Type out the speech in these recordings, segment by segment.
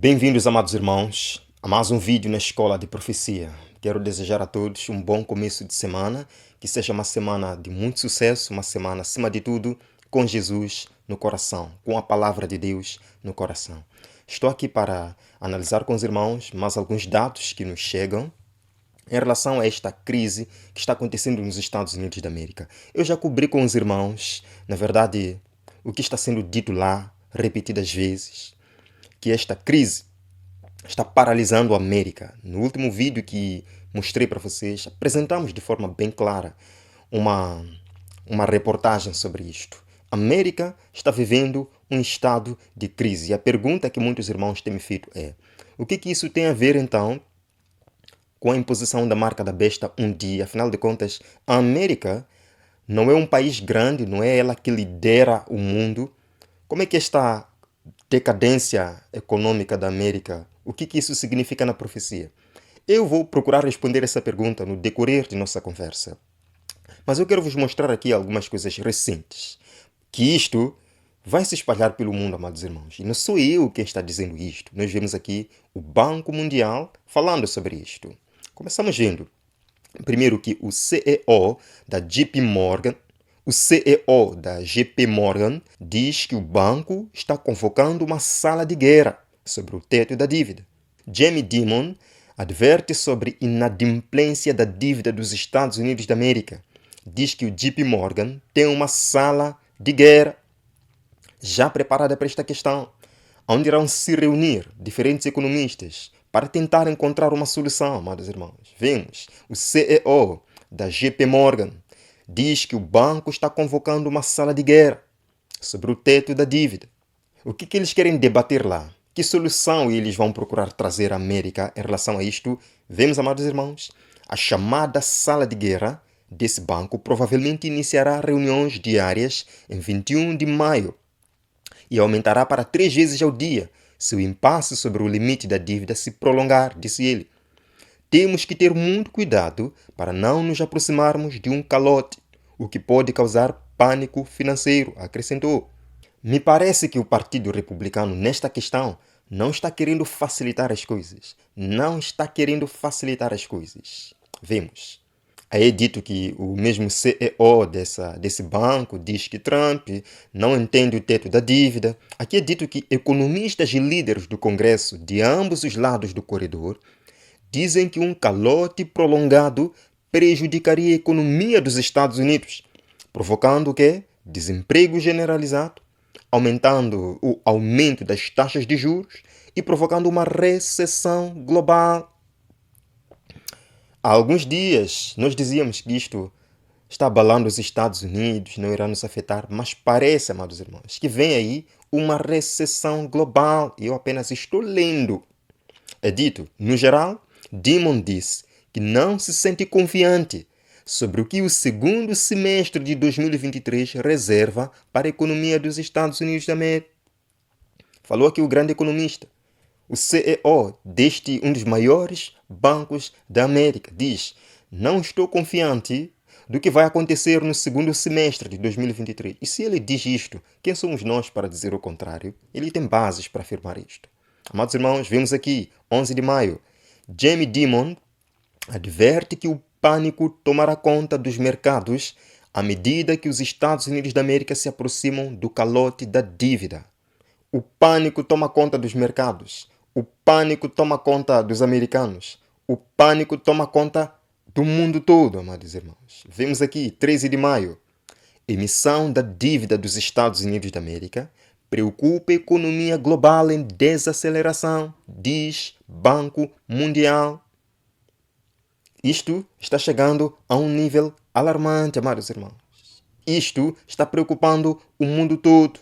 Bem-vindos, amados irmãos, a mais um vídeo na Escola de Profecia. Quero desejar a todos um bom começo de semana, que seja uma semana de muito sucesso, uma semana, acima de tudo, com Jesus no coração, com a palavra de Deus no coração. Estou aqui para analisar com os irmãos mais alguns dados que nos chegam em relação a esta crise que está acontecendo nos Estados Unidos da América. Eu já cobri com os irmãos, na verdade, o que está sendo dito lá repetidas vezes, que esta crise está paralisando a América. No último vídeo que mostrei para vocês, apresentamos de forma bem clara uma, uma reportagem sobre isto. A América está vivendo um estado de crise. E a pergunta que muitos irmãos têm me feito é: o que isso tem a ver então com a imposição da marca da besta um dia? Afinal de contas, a América não é um país grande, não é ela que lidera o mundo. Como é que esta decadência econômica da América, o que isso significa na profecia? Eu vou procurar responder essa pergunta no decorrer de nossa conversa. Mas eu quero vos mostrar aqui algumas coisas recentes. Que isto vai se espalhar pelo mundo, amados irmãos. E não sou eu quem está dizendo isto. Nós vemos aqui o Banco Mundial falando sobre isto. Começamos vendo, primeiro, que o CEO da JP Morgan, o CEO da GP Morgan diz que o banco está convocando uma sala de guerra sobre o teto da dívida. Jamie Dimon adverte sobre inadimplência da dívida dos Estados Unidos da América. Diz que o JP Morgan tem uma sala de guerra já preparada para esta questão, onde irão se reunir diferentes economistas para tentar encontrar uma solução, amados irmãos. Vemos, o CEO da JP Morgan diz que o banco está convocando uma sala de guerra sobre o teto da dívida. O que eles querem debater lá? Que solução eles vão procurar trazer à América em relação a isto? Vemos, amados irmãos, a chamada sala de guerra desse banco provavelmente iniciará reuniões diárias em 21 de maio e aumentará para 3 vezes ao dia se o impasse sobre o limite da dívida se prolongar, disse ele. Temos que ter muito cuidado para não nos aproximarmos de um calote, o que pode causar pânico financeiro, acrescentou. Me parece que o Partido Republicano, nesta questão, não está querendo facilitar as coisas. Não está querendo facilitar as coisas. Vemos. Aí é dito que o mesmo CEO desse banco diz que Trump não entende o teto da dívida. Aqui é dito que economistas e líderes do Congresso de ambos os lados do corredor dizem que um calote prolongado prejudicaria a economia dos Estados Unidos, provocando o quê? Desemprego generalizado, aumentando o aumento das taxas de juros e provocando uma recessão global. Há alguns dias nós dizíamos que isto está abalando os Estados Unidos, não irá nos afetar, mas parece, amados irmãos, que vem aí uma recessão global. Eu apenas estou lendo. É dito, no geral, Dimon disse que não se sente confiante sobre o que o segundo semestre de 2023 reserva para a economia dos Estados Unidos da América. Falou aqui o grande economista. O CEO deste um dos maiores bancos da América diz: não estou confiante do que vai acontecer no segundo semestre de 2023. E se ele diz isto, quem somos nós para dizer o contrário? Ele tem bases para afirmar isto. Amados irmãos, vemos aqui, 11 de maio, Jamie Dimon adverte que o pânico tomará conta dos mercados à medida que os Estados Unidos da América se aproximam do calote da dívida. O pânico toma conta dos mercados. O pânico toma conta dos americanos. O pânico toma conta do mundo todo, amados irmãos. Vemos aqui, 13 de maio. Emissão da dívida dos Estados Unidos da América preocupa a economia global em desaceleração, diz Banco Mundial. Isto está chegando a um nível alarmante, amados irmãos. Isto está preocupando o mundo todo.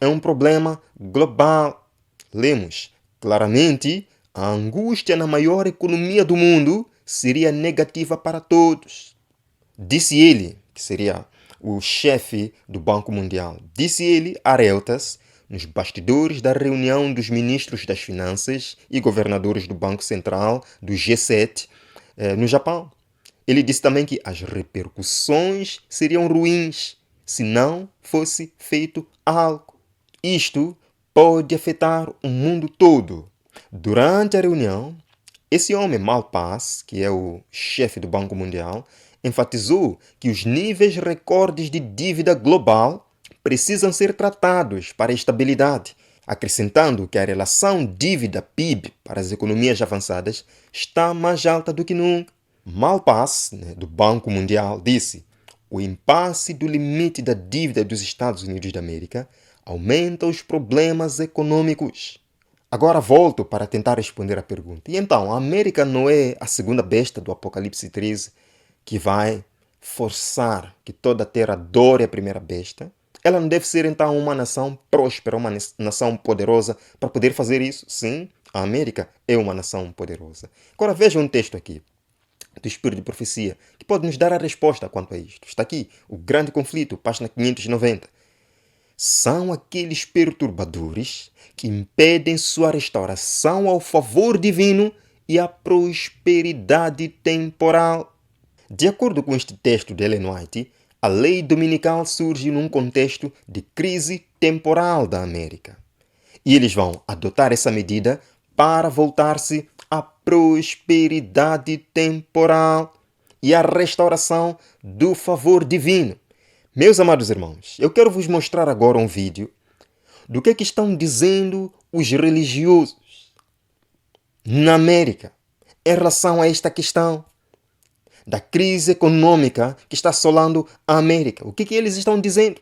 É um problema global. Lemos claramente, a angústia na maior economia do mundo seria negativa para todos. Disse ele, que seria o chefe do Banco Mundial, disse ele a Reuters, nos bastidores da reunião dos ministros das Finanças e governadores do Banco Central do G7 no Japão. Ele disse também que as repercussões seriam ruins se não fosse feito algo. Isto pode afetar o mundo todo. Durante a reunião, esse homem Malpass, que é o chefe do Banco Mundial, enfatizou que os níveis recordes de dívida global precisam ser tratados para a estabilidade, acrescentando que a relação dívida-PIB para as economias avançadas está mais alta do que nunca. Malpass, do Banco Mundial, disse: o impasse do limite da dívida dos Estados Unidos da América aumenta os problemas econômicos. Agora volto para tentar responder à pergunta. E então, a América não é a segunda besta do Apocalipse 13 que vai forçar que toda a terra adore a primeira besta? Ela não deve ser então uma nação próspera, uma nação poderosa para poder fazer isso? Sim, a América é uma nação poderosa. Agora veja um texto aqui do Espírito de Profecia que pode nos dar a resposta quanto a isto. Está aqui, o grande conflito, página 590. São aqueles perturbadores que impedem sua restauração ao favor divino e à prosperidade temporal. De acordo com este texto de Ellen White, a lei dominical surge num contexto de crise temporal da América. E eles vão adotar essa medida para voltar-se à prosperidade temporal e à restauração do favor divino. Meus amados irmãos, eu quero vos mostrar agora um vídeo do que estão dizendo os religiosos na América em relação a esta questão da crise econômica que está assolando a América. O que eles estão dizendo?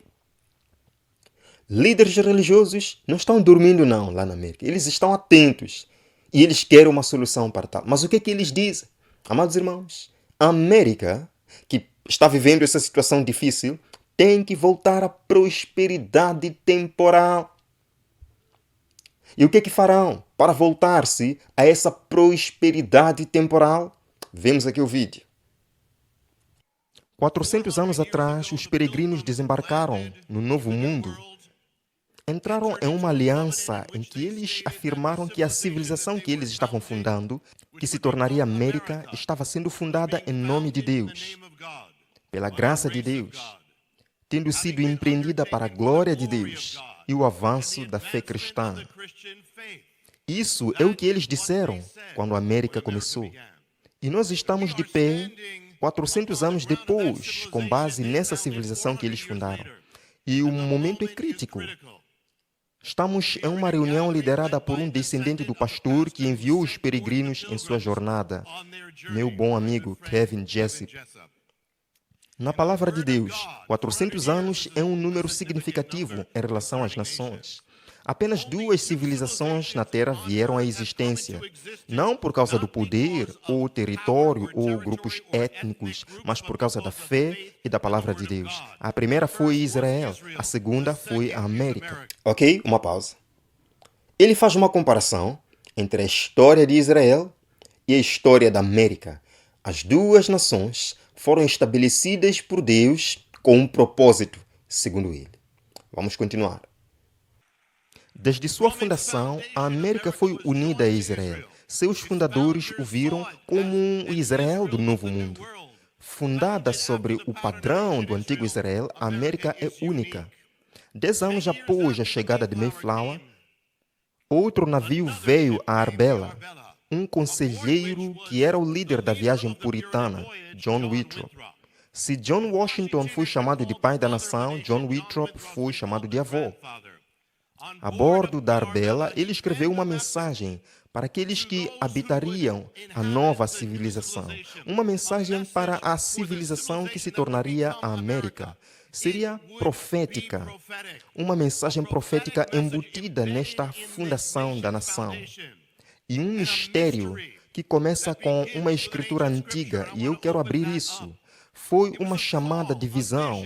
Líderes religiosos não estão dormindo não lá na América. Eles estão atentos e eles querem uma solução para tal. Mas o que eles dizem? Amados irmãos, a América, que está vivendo essa situação difícil, tem que voltar à prosperidade temporal. E o que farão para voltar-se a essa prosperidade temporal? Vemos aqui o vídeo. 400 anos atrás, os peregrinos desembarcaram no Novo Mundo. Entraram em uma aliança em que eles afirmaram que a civilização que eles estavam fundando, que se tornaria América, estava sendo fundada em nome de Deus, pela graça de Deus, tendo sido empreendida para a glória de Deus e o avanço da fé cristã. Isso é o que eles disseram quando a América começou. E nós estamos de pé 400 anos depois, com base nessa civilização que eles fundaram. E o momento é crítico. Estamos em uma reunião liderada por um descendente do pastor que enviou os peregrinos em sua jornada, meu bom amigo Kevin Jessup. Na palavra de Deus, 400 anos é um número significativo em relação às nações. Apenas 2 civilizações na Terra vieram à existência, não por causa do poder, ou território, ou grupos étnicos, mas por causa da fé e da palavra de Deus. A primeira foi Israel, a segunda foi a América. Ok, uma pausa. Ele faz uma comparação entre a história de Israel e a história da América. As 2 nações foram estabelecidas por Deus com um propósito, segundo ele. Vamos continuar. Desde sua fundação, a América foi unida a Israel. Seus fundadores o viram como um Israel do Novo Mundo. Fundada sobre o padrão do antigo Israel, a América é única. 10 anos após a chegada de Mayflower, outro navio veio a Arbela. Um conselheiro que era o líder da viagem puritana, John Winthrop. Se John Washington foi chamado de pai da nação, John Winthrop foi chamado de avô. A bordo da Arbela, ele escreveu uma mensagem para aqueles que habitariam a nova civilização. Uma mensagem para a civilização que se tornaria a América. Seria profética. Uma mensagem profética embutida nesta fundação da nação. E um mistério que começa com uma escritura antiga, e eu quero abrir isso. Foi uma chamada de visão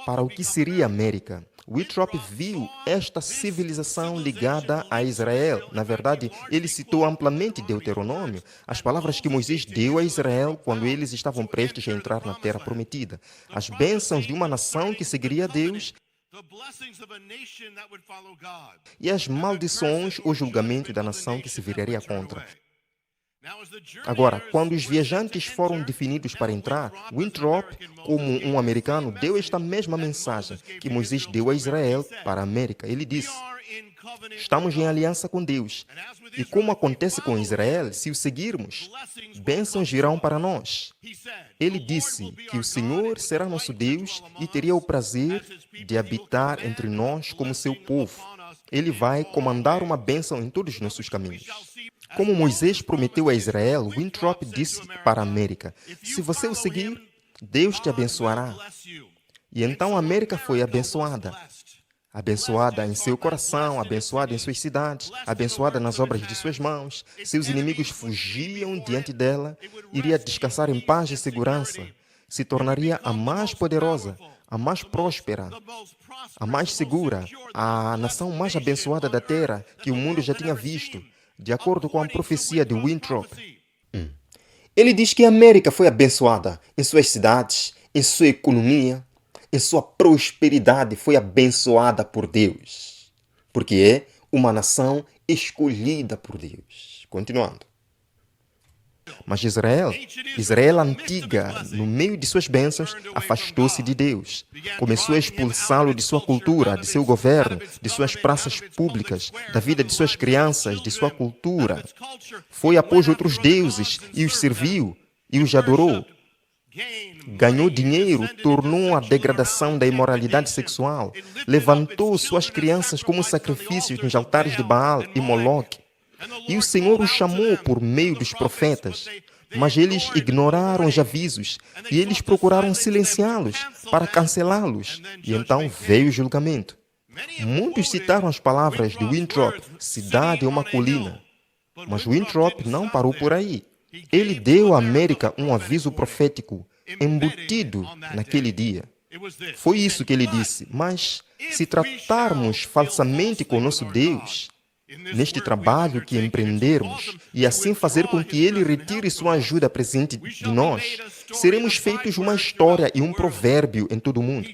para o que seria a América. Winthrop viu esta civilização ligada a Israel. Na verdade, ele citou amplamente Deuteronômio, as palavras que Moisés deu a Israel quando eles estavam prestes a entrar na Terra Prometida. As bênçãos de uma nação que seguiria Deus e as maldições ou julgamento da nação que se viraria contra. Agora, quando os viajantes foram definidos para entrar, Winthrop, como um americano, deu esta mesma mensagem que Moisés deu a Israel para a América. Ele disse: Estamos em aliança com Deus. E como acontece com Israel, se o seguirmos, bênçãos virão para nós. Ele disse que o Senhor será nosso Deus e teria o prazer de habitar entre nós como seu povo. Ele vai comandar uma bênção em todos os nossos caminhos. Como Moisés prometeu a Israel, Winthrop disse para a América: se você o seguir, Deus te abençoará. E então a América foi abençoada. Abençoada em seu coração, abençoada em suas cidades, abençoada nas obras de suas mãos. Seus inimigos fugiam diante dela, iria descansar em paz e segurança. Se tornaria a mais poderosa, a mais próspera, a mais segura, a nação mais abençoada da terra que o mundo já tinha visto, de acordo com a profecia de Winthrop. Ele diz que a América foi abençoada em suas cidades, em sua economia, em sua prosperidade, foi abençoada por Deus, porque é uma nação escolhida por Deus. Continuando. Mas Israel antiga, no meio de suas bênçãos, afastou-se de Deus. Começou a expulsá-lo de sua cultura, de seu governo, de suas praças públicas, da vida de suas crianças, de sua cultura. Foi após outros deuses e os serviu e os adorou. Ganhou dinheiro, tornou a degradação da imoralidade sexual, levantou suas crianças como sacrifícios nos altares de Baal e Moloque. E o Senhor os chamou por meio dos profetas, mas eles ignoraram os avisos e eles procuraram silenciá-los para cancelá-los. E então veio o julgamento. Muitos citaram as palavras de Winthrop: cidade é uma colina. Mas Winthrop não parou por aí. Ele deu à América um aviso profético embutido naquele dia. Foi isso que ele disse: mas se tratarmos falsamente com nosso Deus neste trabalho que empreendermos e assim fazer com que ele retire sua ajuda presente de nós, seremos feitos uma história e um provérbio em todo o mundo.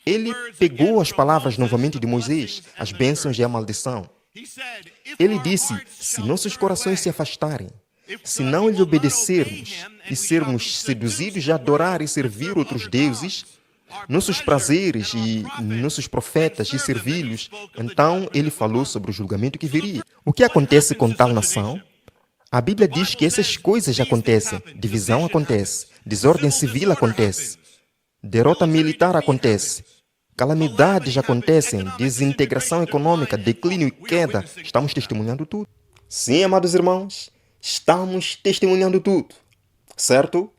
Ele pegou as palavras novamente de Moisés, as bênçãos e a maldição. Ele disse: se nossos corações se afastarem, se não lhe obedecermos e sermos seduzidos a adorar e servir outros deuses, nossos prazeres e nossos profetas e servi-los, então ele falou sobre o julgamento que viria. O que acontece com tal nação? A Bíblia diz que essas coisas acontecem. Divisão acontece, desordem civil acontece, derrota militar acontece, calamidades acontecem, desintegração econômica, declínio e queda. Estamos testemunhando tudo. Sim, amados irmãos, estamos testemunhando tudo, certo?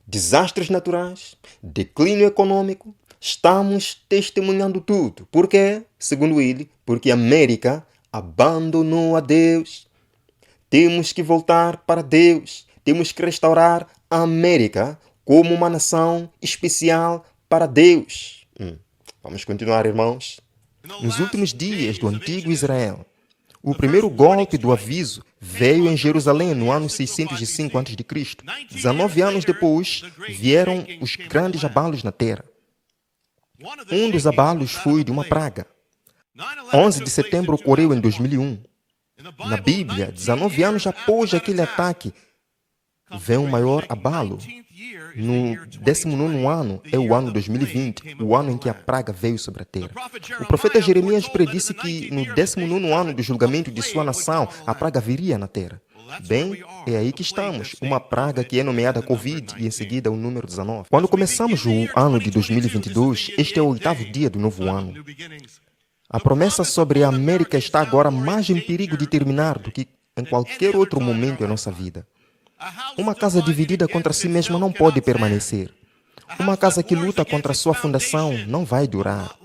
Desastres naturais, declínio econômico, estamos testemunhando tudo. Por quê? Segundo ele, porque a América abandonou a Deus. Temos que voltar para Deus. Temos que restaurar a América como uma nação especial para Deus. Vamos continuar, irmãos. Nos últimos dias do antigo Israel, o primeiro golpe do aviso veio em Jerusalém no ano 605 a.C. 19 anos depois, vieram os grandes abalos na terra. Um dos abalos foi de uma praga. 11 de setembro ocorreu em 2001. Na Bíblia, 19 anos após aquele ataque, vem um maior abalo. No 19º ano é o ano 2020, o ano em que a praga veio sobre a terra. O profeta Jeremias predisse que no 19º ano do julgamento de sua nação, a praga viria na terra. Bem, é aí que estamos, uma praga que é nomeada Covid e em seguida o número 19. Quando começamos o ano de 2022, este é o 8º dia do novo ano. A promessa sobre a América está agora mais em perigo de terminar do que em qualquer outro momento da nossa vida. Uma casa dividida contra si mesma não pode permanecer. Uma casa que luta contra sua fundação não vai durar.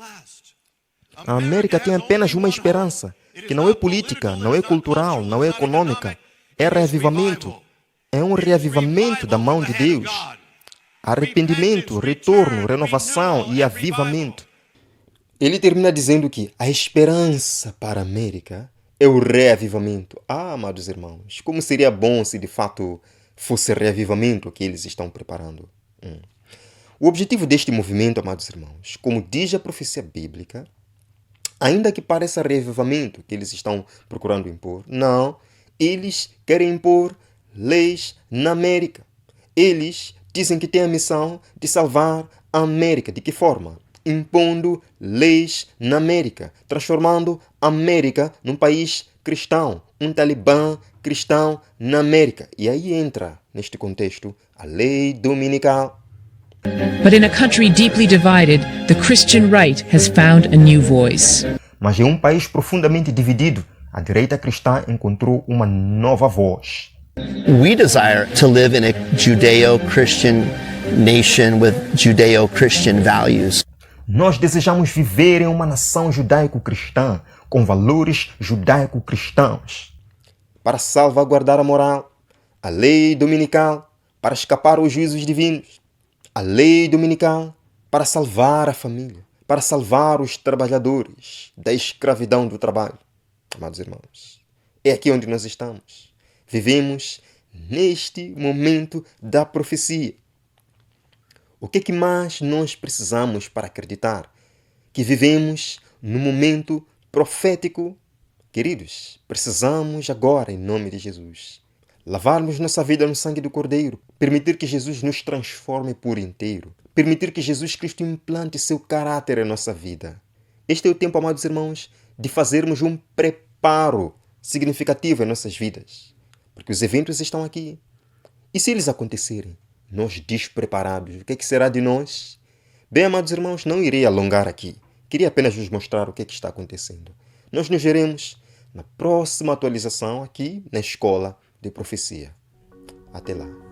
A América tem apenas uma esperança, que não é política, não é cultural, não é econômica. É reavivamento. É um reavivamento da mão de Deus. Arrependimento, retorno, renovação e avivamento. Ele termina dizendo que a esperança para a América é o reavivamento. Amados irmãos, como seria bom se de fato fosse reavivamento que eles estão preparando. O objetivo deste movimento, amados irmãos, como diz a profecia bíblica, ainda que pareça reavivamento que eles estão procurando impor, não, eles querem impor leis na América. Eles dizem que têm a missão de salvar a América. De que forma? impondo leis na América, transformando a América num país cristão, um talibã cristão na América. E aí entra, neste contexto, a lei dominical. But in a country deeply divided, the Christian right has found a new voice. Mas em um país profundamente dividido, a direita cristã encontrou uma nova voz. We desire to live in a Judeo-Christian nation with Judeo-Christian values. Nós desejamos viver em uma nação judaico-cristã, com valores judaico-cristãos, para salvaguardar a moral, a lei dominical, para escapar aos juízos divinos, a lei dominical, para salvar a família, para salvar os trabalhadores da escravidão do trabalho. Amados irmãos, é aqui onde nós estamos. Vivemos neste momento da profecia. O que é que mais nós precisamos para acreditar que vivemos no momento profético? Queridos, precisamos agora, em nome de Jesus, lavarmos nossa vida no sangue do Cordeiro, permitir que Jesus nos transforme por inteiro, permitir que Jesus Cristo implante seu caráter em nossa vida. Este é o tempo, amados irmãos, de fazermos um preparo significativo em nossas vidas, porque os eventos estão aqui. E se eles acontecerem, nós despreparados, o que é que será de nós? Bem, amados irmãos, não irei alongar aqui. Queria apenas vos mostrar o que é que está acontecendo. Nós nos veremos na próxima atualização aqui na Escola de Profecia. Até lá.